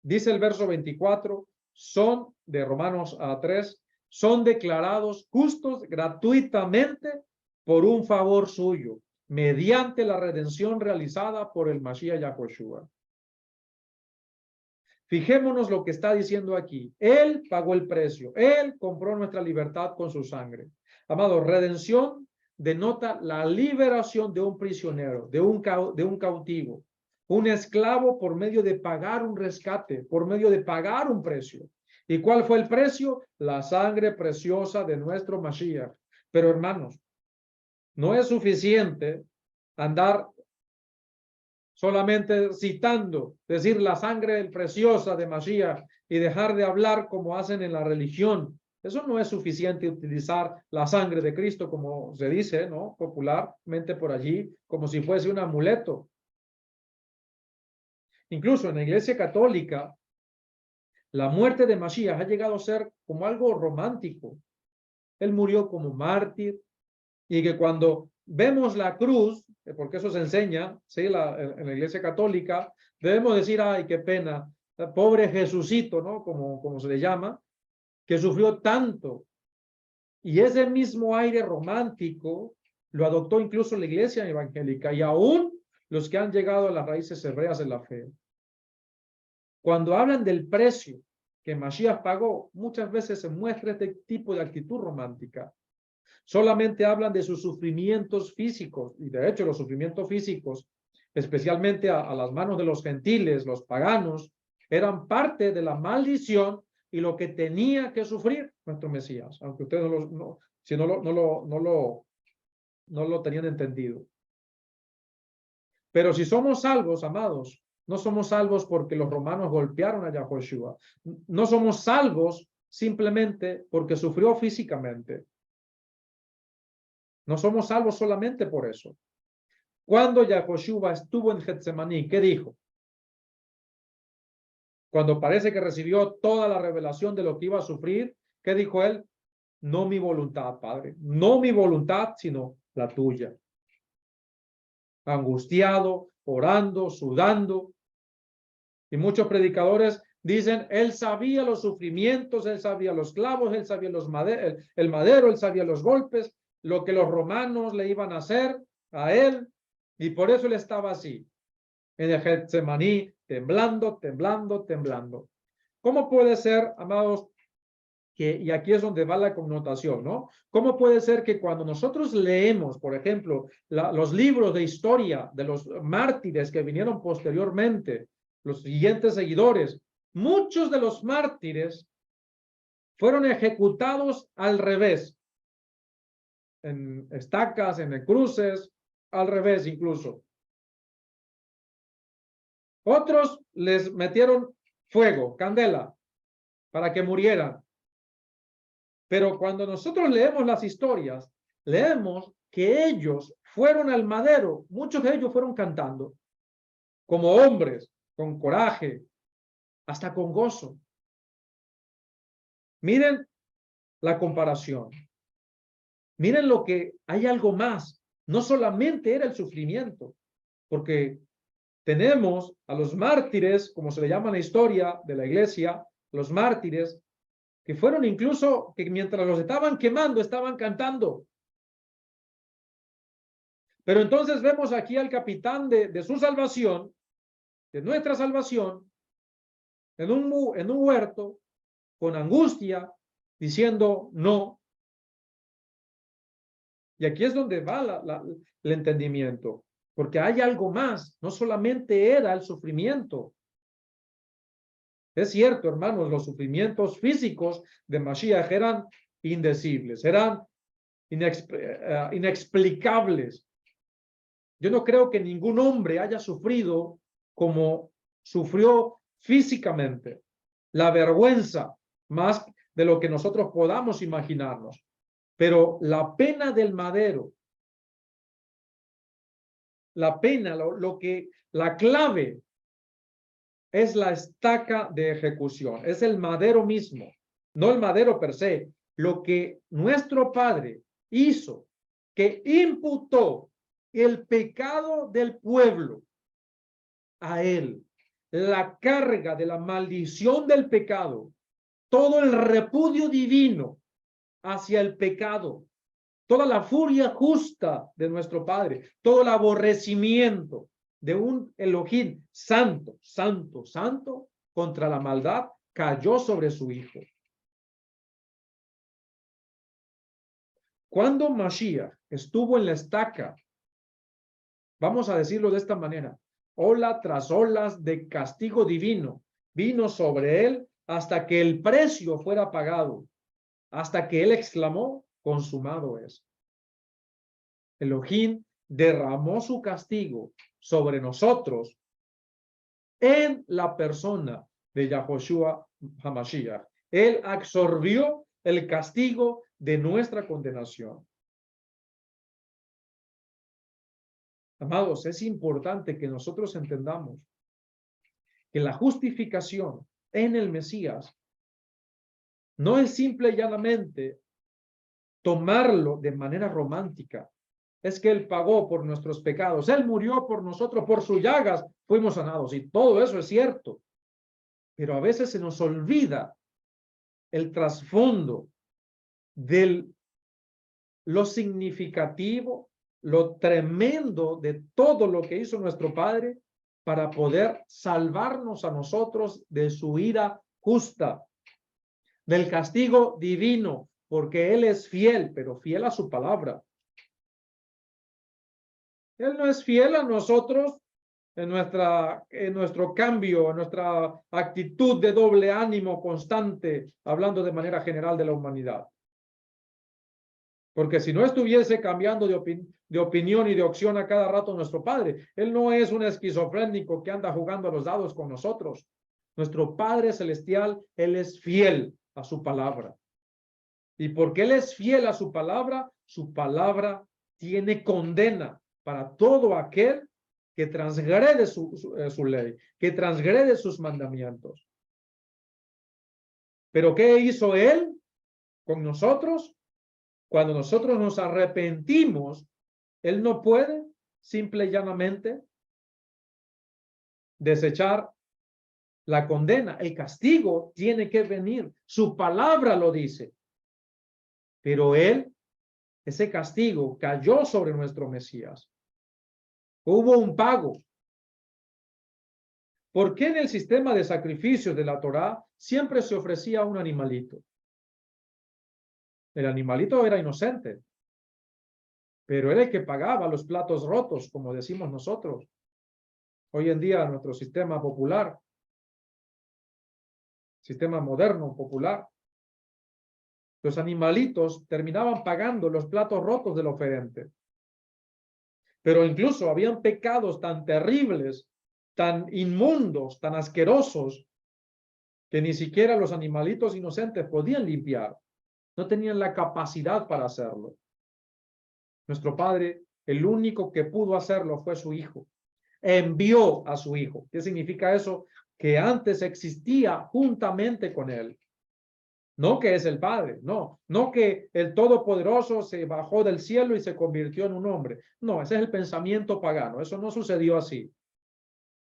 Dice el verso 24, son, de Romanos 3, son declarados justos gratuitamente por un favor suyo, mediante la redención realizada por el Mashiach Yahushua. Fijémonos lo que está diciendo aquí. Él pagó el precio. Él compró nuestra libertad con su sangre. Amado, redención denota la liberación de un prisionero, de un cautivo, un esclavo por medio de pagar un rescate, por medio de pagar un precio. ¿Y cuál fue el precio? La sangre preciosa de nuestro Mashiach. Pero hermanos, no es suficiente andar solamente citando, decir la sangre preciosa de Mashiach y dejar de hablar como hacen en la religión. Eso no es suficiente, utilizar la sangre de Cristo como se dice, ¿no? Popularmente por allí, como si fuese un amuleto. Incluso en la Iglesia Católica, la muerte de Mashiach ha llegado a ser como algo romántico. Él murió como mártir y que cuando vemos la cruz, porque eso se enseña, ¿sí? En la Iglesia Católica, debemos decir, ay, qué pena, pobre Jesucito, ¿no? Como se le llama, que sufrió tanto. Y ese mismo aire romántico lo adoptó incluso la Iglesia evangélica y aún los que han llegado a las raíces hebreas de la fe. Cuando hablan del precio que Mashiach pagó, muchas veces se muestra este tipo de actitud romántica. Solamente hablan de sus sufrimientos físicos, y de hecho los sufrimientos físicos, especialmente a las manos de los gentiles, los paganos, eran parte de la maldición y lo que tenía que sufrir nuestro Mesías, aunque ustedes no lo tenían entendido. Pero si somos salvos, amados, no somos salvos porque los romanos golpearon a Yahushua. No somos salvos simplemente porque sufrió físicamente. No somos salvos solamente por eso. Cuando Yahoshua estuvo en Getsemaní, ¿qué dijo? Cuando parece que recibió toda la revelación de lo que iba a sufrir, ¿qué dijo él? No mi voluntad, Padre, no mi voluntad, sino la tuya. Angustiado, orando, sudando. Y muchos predicadores dicen, él sabía los sufrimientos, él sabía los clavos, él sabía el madero, él sabía los golpes, lo que los romanos le iban a hacer a él, y por eso él estaba así, en el Getsemaní, temblando, temblando, temblando. ¿Cómo puede ser, amados, y aquí es donde va la connotación, ¿no? ¿Cómo puede ser que cuando nosotros leemos, por ejemplo, los libros de historia de los mártires que vinieron posteriormente, los siguientes seguidores, muchos de los mártires fueron ejecutados al revés, en estacas, en cruces, al revés incluso. Otros les metieron fuego, candela, para que murieran. Pero cuando nosotros leemos las historias, leemos que ellos fueron al madero, muchos de ellos fueron cantando, como hombres, con coraje, hasta con gozo. Miren la comparación. Miren lo que hay algo más. No solamente era el sufrimiento, porque tenemos a los mártires, como se le llama en la historia de la iglesia, los mártires, que fueron incluso, que mientras los estaban quemando, estaban cantando. Pero entonces vemos aquí al capitán de su salvación, de nuestra salvación, en un huerto, con angustia, diciendo no. Y aquí es donde va el entendimiento, porque hay algo más, no solamente era el sufrimiento. Es cierto, hermanos, los sufrimientos físicos de Mashiach eran indecibles, eran inexplicables. Yo no creo que ningún hombre haya sufrido como sufrió físicamente, la vergüenza más de lo que nosotros podamos imaginarnos. Pero la pena del madero, la pena, la clave es la estaca de ejecución, es el madero mismo, no el madero per se. Lo que nuestro Padre hizo, que imputó el pecado del pueblo a él, la carga de la maldición del pecado, todo el repudio divino hacia el pecado, toda la furia justa de nuestro Padre, todo el aborrecimiento de un Elohim santo, santo, santo contra la maldad cayó sobre su Hijo. Cuando Mashiach estuvo en la estaca, vamos a decirlo de esta manera, ola tras olas de castigo divino vino sobre él hasta que el precio fuera pagado, hasta que él exclamó, consumado es. Elohim derramó su castigo sobre nosotros en la persona de Yahoshua HaMashiach. Él absorbió el castigo de nuestra condenación. Amados, es importante que nosotros entendamos que la justificación en el Mesías no es simple y llanamente tomarlo de manera romántica. Es que Él pagó por nuestros pecados, Él murió por nosotros, por sus llagas fuimos sanados, y todo eso es cierto. Pero a veces se nos olvida el trasfondo de lo significativo, lo tremendo de todo lo que hizo nuestro Padre para poder salvarnos a nosotros de su ira justa, del castigo divino, porque Él es fiel, pero fiel a su palabra. Él no es fiel a nosotros en nuestro cambio, en nuestra actitud de doble ánimo constante, hablando de manera general de la humanidad. Porque si no estuviese cambiando de opinión y de opción a cada rato nuestro Padre, Él no es un esquizofrénico que anda jugando a los dados con nosotros. Nuestro Padre Celestial, Él es fiel a su palabra. Y porque Él es fiel a su palabra tiene condena para todo aquel que transgrede su ley, que transgrede sus mandamientos. Pero ¿qué hizo Él con nosotros? Cuando nosotros nos arrepentimos, Él no puede simple y llanamente desechar la condena. El castigo tiene que venir. Su palabra lo dice. Pero Él, ese castigo cayó sobre nuestro Mesías. Hubo un pago. ¿Por qué en el sistema de sacrificios de la Torá siempre se ofrecía un animalito? El animalito era inocente, pero era el que pagaba los platos rotos, como decimos nosotros. Hoy en día nuestro sistema popular, sistema moderno, popular, los animalitos terminaban pagando los platos rotos del oferente. Pero incluso habían pecados tan terribles, tan inmundos, tan asquerosos, que ni siquiera los animalitos inocentes podían limpiar. No tenían la capacidad para hacerlo. Nuestro Padre, el único que pudo hacerlo fue su Hijo. Envió a su Hijo. ¿Qué significa eso? Que antes existía juntamente con Él. No que es el Padre, no que el Todopoderoso se bajó del cielo y se convirtió en un hombre. No, ese es el pensamiento pagano. Eso no sucedió así.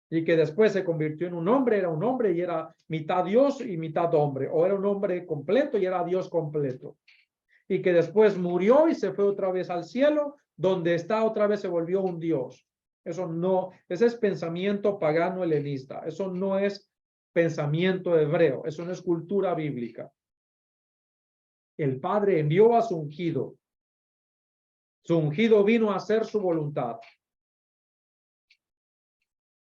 Y que después se convirtió en un hombre, era un hombre y era mitad Dios y mitad hombre. O era un hombre completo y era Dios completo. Y que después murió y se fue otra vez al cielo, donde está otra vez se volvió un Dios. Eso no, ese es pensamiento pagano helenista. Eso no es pensamiento hebreo. Eso no es cultura bíblica. El Padre envió a su ungido. Su ungido vino a hacer su voluntad.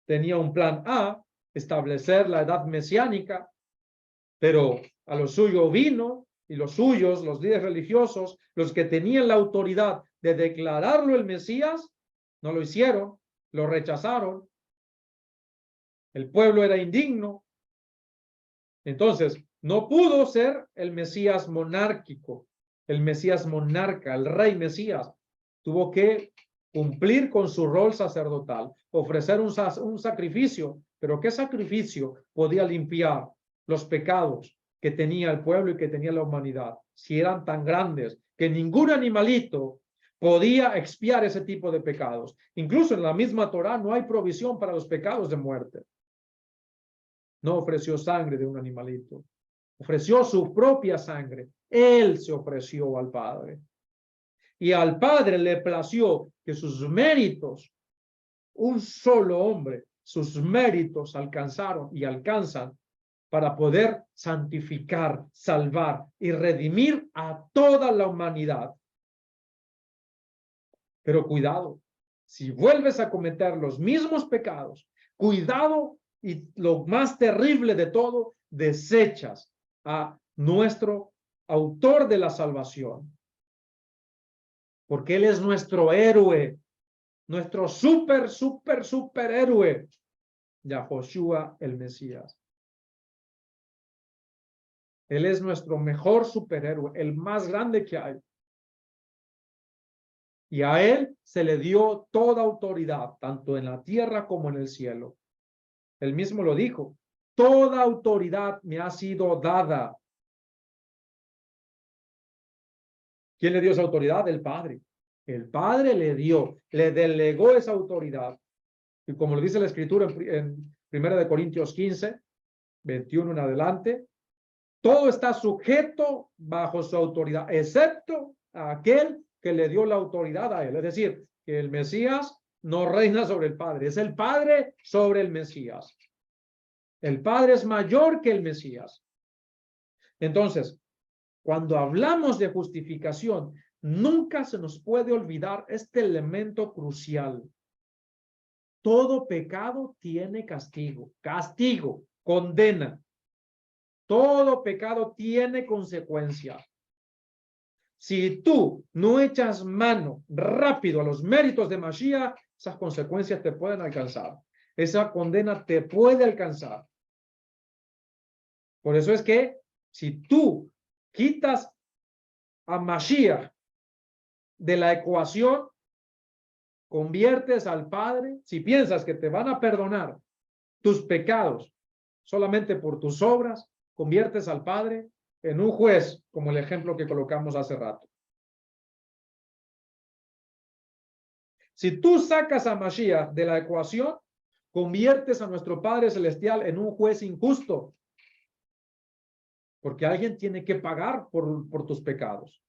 Tenía un plan A, establecer la edad mesiánica, pero a lo suyo vino y los suyos, los líderes religiosos, los que tenían la autoridad de declararlo el Mesías, no lo hicieron, lo rechazaron. El pueblo era indigno. Entonces, no pudo ser el Mesías monárquico, el Mesías monarca, el rey Mesías. Tuvo que cumplir con su rol sacerdotal, ofrecer un sacrificio. Pero ¿qué sacrificio podía limpiar los pecados que tenía el pueblo y que tenía la humanidad? Si eran tan grandes que ningún animalito podía expiar ese tipo de pecados. Incluso en la misma Torá no hay provisión para los pecados de muerte. No ofreció sangre de un animalito. Ofreció su propia sangre. Él se ofreció al Padre. Y al Padre le plació que sus méritos, un solo hombre, sus méritos alcanzaron y alcanzan para poder santificar, salvar y redimir a toda la humanidad. Pero cuidado, si vuelves a cometer los mismos pecados, cuidado, y lo más terrible de todo, desechas a nuestro autor de la salvación. Porque Él es nuestro héroe, nuestro superhéroe, Yahoshua el Mesías. Él es nuestro mejor superhéroe, el más grande que hay. Y a Él se le dio toda autoridad, tanto en la tierra como en el cielo. Él mismo lo dijo, toda autoridad me ha sido dada. ¿Quién le dio esa autoridad? El Padre. El Padre le delegó esa autoridad. Y como lo dice la Escritura en 1 Corintios 15, 21 en adelante, todo está sujeto bajo su autoridad, excepto a aquel que le dio la autoridad a él. Es decir, que el Mesías no reina sobre el Padre, es el Padre sobre el Mesías. El Padre es mayor que el Mesías. Entonces, cuando hablamos de justificación, nunca se nos puede olvidar este elemento crucial. Todo pecado tiene castigo, condena. Todo pecado tiene consecuencia. Si tú no echas mano rápido a los méritos de Mashiach, esas consecuencias te pueden alcanzar. Esa condena te puede alcanzar. Por eso es que si tú quitas a Mashiach de la ecuación, conviertes al Padre, si piensas que te van a perdonar tus pecados solamente por tus obras, conviertes al Padre en un juez, como el ejemplo que colocamos hace rato. Si tú sacas a Mashiach de la ecuación, conviertes a nuestro Padre Celestial en un juez injusto, porque alguien tiene que pagar por tus pecados.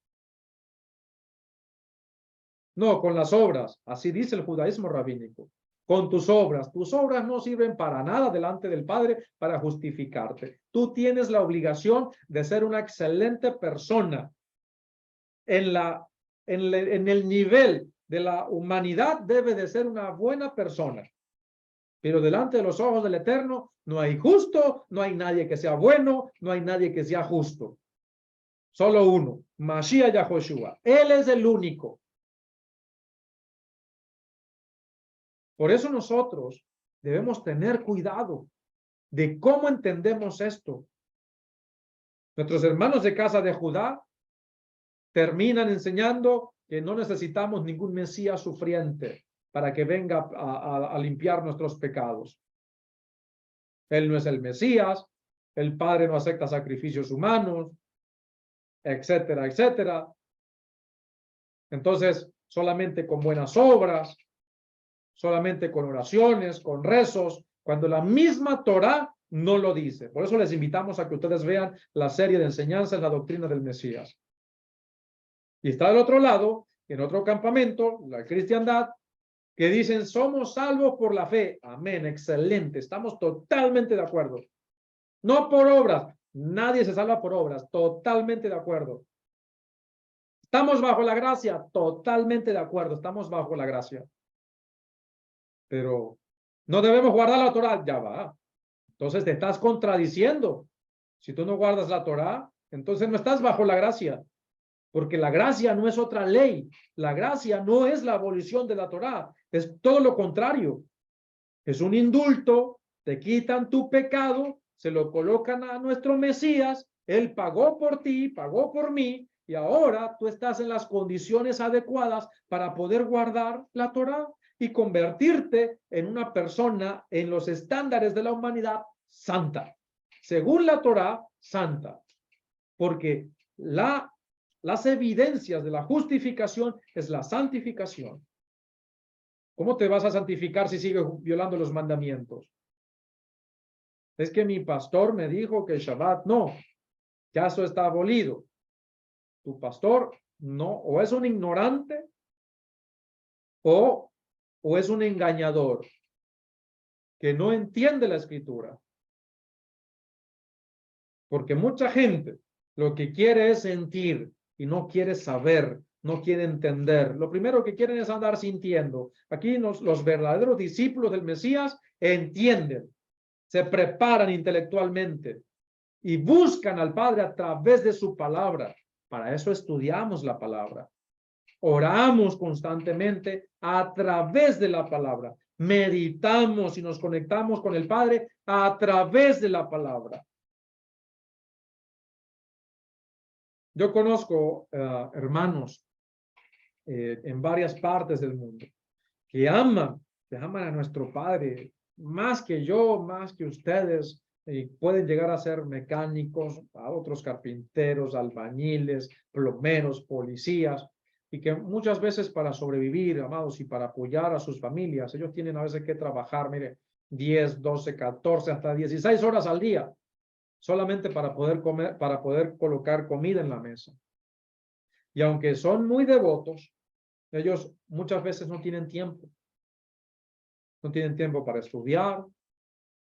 No, con las obras, así dice el judaísmo rabínico. Con tus obras no sirven para nada delante del Padre para justificarte. Tú tienes la obligación de ser una excelente persona en el nivel de la humanidad. Debe de ser una buena persona, pero delante de los ojos del Eterno no hay justo, no hay nadie que sea bueno, no hay nadie que sea justo. Solo uno, Mashiach Yahoshua. Él es el único. Por eso nosotros debemos tener cuidado de cómo entendemos esto. Nuestros hermanos de casa de Judá terminan enseñando que no necesitamos ningún Mesías sufriente para que venga a limpiar nuestros pecados. Él no es el Mesías, el Padre no acepta sacrificios humanos, etcétera, etcétera. Entonces, solamente con buenas obras, solamente con oraciones, con rezos, cuando la misma Torá no lo dice. Por eso les invitamos a que ustedes vean la serie de enseñanzas, la doctrina del Mesías. Y está del otro lado, en otro campamento, la cristiandad, que dicen, somos salvos por la fe. Amén, excelente, estamos totalmente de acuerdo. No por obras, nadie se salva por obras, totalmente de acuerdo. ¿Estamos bajo la gracia? Totalmente de acuerdo, estamos bajo la gracia. Pero no debemos guardar la Torá, ya va. Entonces te estás contradiciendo. Si tú no guardas la Torá, entonces no estás bajo la gracia. Porque la gracia no es otra ley. La gracia no es la abolición de la Torá. Es todo lo contrario. Es un indulto, te quitan tu pecado, se lo colocan a nuestro Mesías, él pagó por ti, pagó por mí, y ahora tú estás en las condiciones adecuadas para poder guardar la Torá y convertirte en una persona en los estándares de la humanidad santa. Según la Torá, santa. Porque las evidencias de la justificación es la santificación. ¿Cómo te vas a santificar si sigues violando los mandamientos? Es que mi pastor me dijo que el Shabbat no, ya eso está abolido. Tu pastor no, o es un ignorante o es un engañador que no entiende la escritura. Porque mucha gente lo que quiere es sentir y no quiere saber, no quiere entender. Lo primero que quieren es andar sintiendo. Aquí los verdaderos discípulos del Mesías entienden, se preparan intelectualmente y buscan al Padre a través de su palabra. Para eso estudiamos la palabra. Oramos constantemente a través de la palabra. Meditamos y nos conectamos con el Padre a través de la palabra. Yo conozco hermanos en varias partes del mundo que aman a nuestro Padre más que yo, más que ustedes, y pueden llegar a ser mecánicos, a otros carpinteros, albañiles, plomeros, policías, y que muchas veces para sobrevivir, amados, y para apoyar a sus familias, ellos tienen a veces que trabajar, mire, 10, 12, 14, hasta 16 horas al día, solamente para poder comer, para poder colocar comida en la mesa. Y aunque son muy devotos, ellos muchas veces no tienen tiempo. No tienen tiempo para estudiar,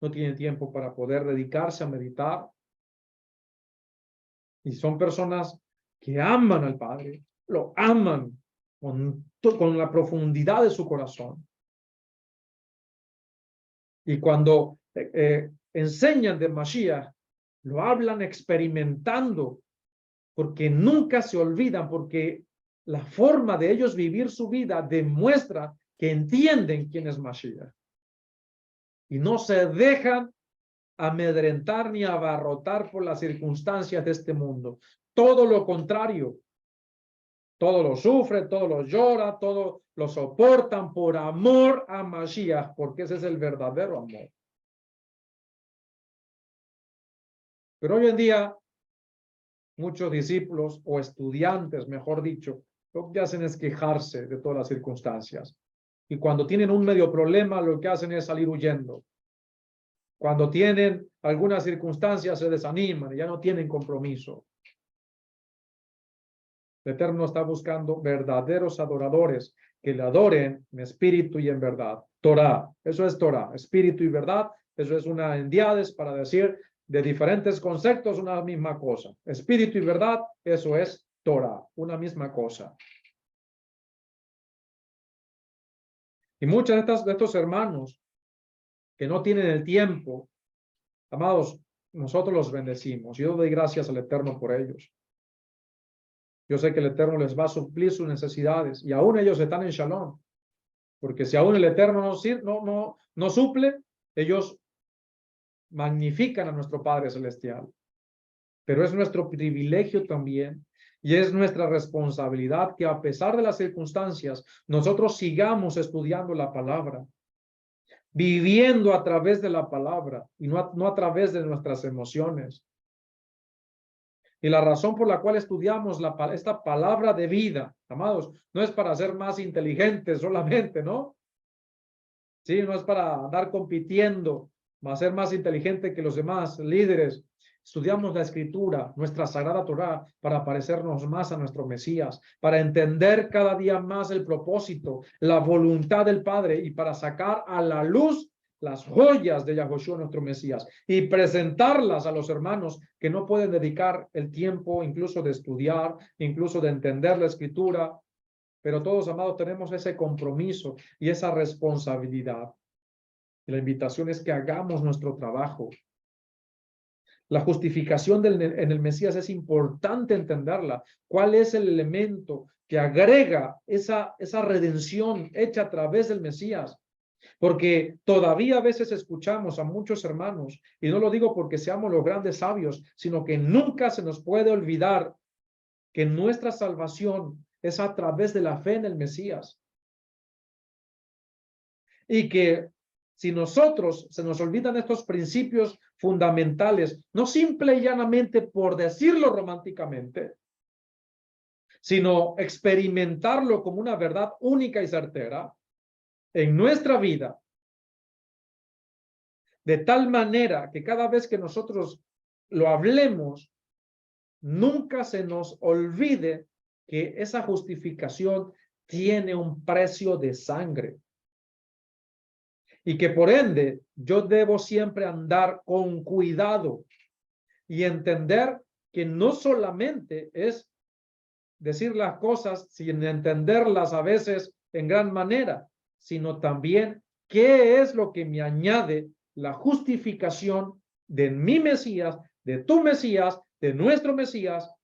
no tienen tiempo para poder dedicarse a meditar. Y son personas que aman al Padre, lo aman con la profundidad de su corazón. Y cuando enseñan de Mashiach, lo hablan experimentando, porque nunca se olvidan, porque la forma de ellos vivir su vida demuestra que entienden quién es Mashiach. Y no se dejan amedrentar ni abarrotar por las circunstancias de este mundo. Todo lo contrario. Todo lo sufre, todo lo llora, todo lo soportan por amor a Mashiach, porque ese es el verdadero amor. Pero hoy en día, muchos discípulos o estudiantes, mejor dicho, lo que hacen es quejarse de todas las circunstancias. Y cuando tienen un medio problema, lo que hacen es salir huyendo. Cuando tienen algunas circunstancias, se desaniman y ya no tienen compromiso. El Eterno está buscando verdaderos adoradores que le adoren en espíritu y en verdad. Torah, eso es Torah, espíritu y verdad, eso es una endiades para decir de diferentes conceptos una misma cosa. Espíritu y verdad, eso es Torah, una misma cosa. Y muchos de estos hermanos que no tienen el tiempo, amados, nosotros los bendecimos. Yo doy gracias al Eterno por ellos. Yo sé que el Eterno les va a suplir sus necesidades y aún ellos están en Shalom. Porque si aún el Eterno no suple, ellos magnifican a nuestro Padre Celestial. Pero es nuestro privilegio también y es nuestra responsabilidad que a pesar de las circunstancias, nosotros sigamos estudiando la palabra, viviendo a través de la palabra y no a través de nuestras emociones. Y la razón por la cual estudiamos esta palabra de vida, amados, no es para ser más inteligentes solamente, ¿no? Sí, no es para andar compitiendo, va a ser más inteligente que los demás líderes. Estudiamos la Escritura, nuestra Sagrada Torá, para parecernos más a nuestro Mesías, para entender cada día más el propósito, la voluntad del Padre y para sacar a la luz las joyas de Yahushua, nuestro Mesías, y presentarlas a los hermanos que no pueden dedicar el tiempo incluso de estudiar, incluso de entender la Escritura. Pero todos, amados, tenemos ese compromiso y esa responsabilidad. Y la invitación es que hagamos nuestro trabajo. La justificación en el Mesías es importante entenderla. ¿Cuál es el elemento que agrega esa redención hecha a través del Mesías? Porque todavía a veces escuchamos a muchos hermanos, y no lo digo porque seamos los grandes sabios, sino que nunca se nos puede olvidar que nuestra salvación es a través de la fe en el Mesías. Y que si nosotros se nos olvidan estos principios fundamentales, no simple y llanamente por decirlo románticamente, sino experimentarlo como una verdad única y certera en nuestra vida, de tal manera que cada vez que nosotros lo hablemos, nunca se nos olvide que esa justificación tiene un precio de sangre. Y que por ende yo debo siempre andar con cuidado y entender que no solamente es decir las cosas sin entenderlas a veces en gran manera, sino también qué es lo que me añade la justificación de mi Mesías, de tu Mesías, de nuestro Mesías,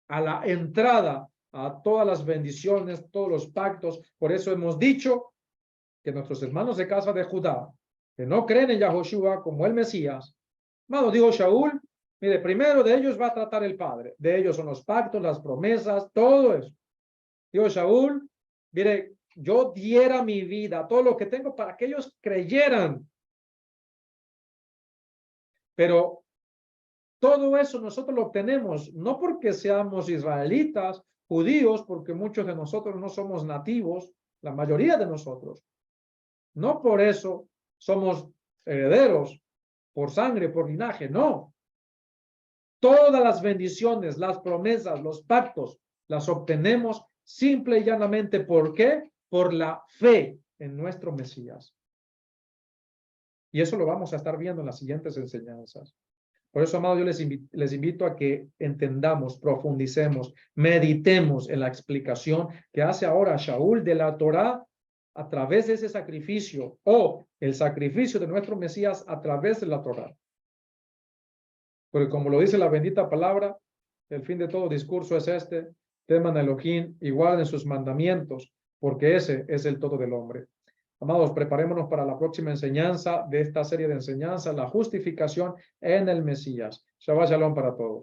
a la entrada a todas las bendiciones, todos los pactos. Por eso hemos dicho que nuestros hermanos de casa de Judá, que no creen en Yahushua como el Mesías, amado, dijo Shaul, mire, primero de ellos va a tratar el Padre, de ellos son los pactos, las promesas, todo eso. Dijo Shaul, mire, yo diera mi vida, todo lo que tengo para que ellos creyeran. Pero todo eso nosotros lo obtenemos, no porque seamos israelitas, judíos, porque muchos de nosotros no somos nativos, la mayoría de nosotros. No por eso somos herederos, por sangre, por linaje, no. Todas las bendiciones, las promesas, los pactos, las obtenemos simple y llanamente. ¿Por qué? Por la fe en nuestro Mesías. Y eso lo vamos a estar viendo en las siguientes enseñanzas. Por eso, amados, yo les invito a que entendamos, profundicemos, meditemos en la explicación que hace ahora Shaul de la Torá a través de ese sacrificio, o el sacrificio de nuestro Mesías a través de la Torá. Porque como lo dice la bendita palabra, el fin de todo discurso es este: teman a Elohim y guarden sus mandamientos, porque ese es el todo del hombre. Amados, preparémonos para la próxima enseñanza de esta serie de enseñanzas, la justificación en el Mesías. Shabbat Shalom para todos.